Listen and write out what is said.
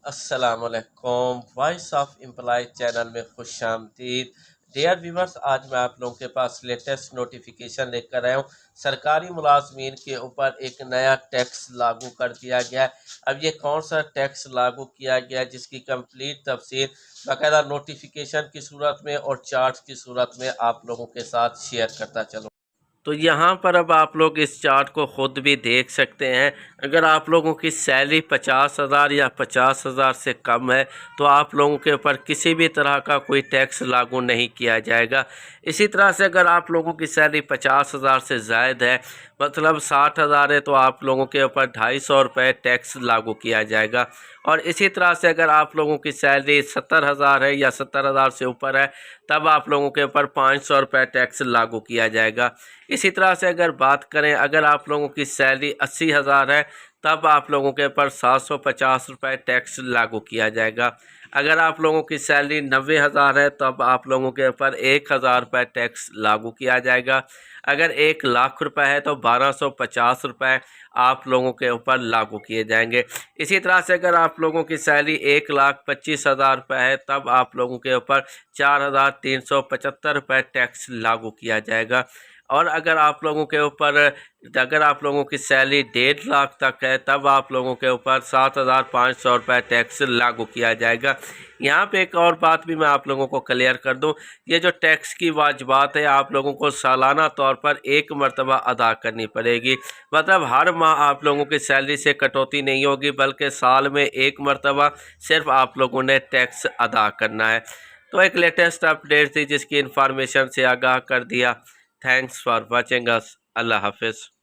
السلام علیکم، voice of employee channel میں خوش آمدید۔ ڈیئر ویورز، آج میں آپ لوگوں کے پاس لیٹسٹ نوٹیفیکیشن لے کر آیا ہوں۔ سرکاری ملازمین کے اوپر ایک نیا ٹیکس لاگو کر دیا گیا ہے۔ اب یہ کون سا ٹیکس لاگو کیا گیا ہے جس کی کمپلیٹ تفصیل باقاعدہ نوٹیفیکیشن کی صورت میں اور چارٹس کی صورت میں آپ لوگوں کے ساتھ شیئر کرتا چلوں۔ تو یہاں پر اب آپ لوگ اس چارٹ کو خود بھی دیکھ سکتے ہیں۔ اگر آپ لوگوں کی سیلری 50,000 یا 50,000 سے کم ہے تو آپ لوگوں کے اوپر کسی بھی طرح کا کوئی ٹیکس لاگو نہیں کیا جائے گا۔ اسی طرح سے اگر آپ لوگوں کی سیلری 50,000 سے زائد ہے، مطلب 60,000 ہے، تو آپ لوگوں کے اوپر 250 روپے ٹیکس لاگو کیا جائے گا۔ اور اسی طرح سے اگر آپ لوگوں کی سیلری 70,000 ہے یا 70,000 سے اوپر ہے تب آپ لوگوں کے اوپر 500 روپے ٹیکس لاگو کیا جائے گا۔ اسی طرح سے اگر بات کریں، اگر آپ لوگوں کی سیلری 80,000 ہے تب آپ لوگوں کے اوپر 750 روپے ٹیکس لاگو کیا جائے گا۔ اگر آپ لوگوں کی سیلری 90,000 ہے تب آپ لوگوں کے اوپر 1,000 روپے ٹیکس لاگو کیا جائے گا۔ اگر 1,00,000 روپے ہے تو 1,250 روپے آپ لوگوں کے اوپر لاگو کیے جائیں گے۔ اسی طرح سے اگر آپ لوگوں کی سیلری 1,25,000 روپے ہے تب آپ لوگوں کے اوپر 4,375 روپے ٹیکس لاگو کیا جائے گا۔ اور اگر آپ لوگوں کی سیلری 1,50,000 تک ہے تب آپ لوگوں کے اوپر 7,500 روپے ٹیکس لاگو کیا جائے گا۔ یہاں پہ ایک اور بات بھی میں آپ لوگوں کو کلیئر کر دوں، یہ جو ٹیکس کی واجبات ہے آپ لوگوں کو سالانہ طور پر ایک مرتبہ ادا کرنی پڑے گی۔ مطلب ہر ماہ آپ لوگوں کی سیلری سے کٹوتی نہیں ہوگی بلکہ سال میں ایک مرتبہ صرف آپ لوگوں نے ٹیکس ادا کرنا ہے۔ تو ایک لیٹسٹ اپڈیٹ تھی جس کی انفارمیشن سے آگاہ کر دیا۔ تھینکس فار واچنگ اس۔ اللہ حافظ۔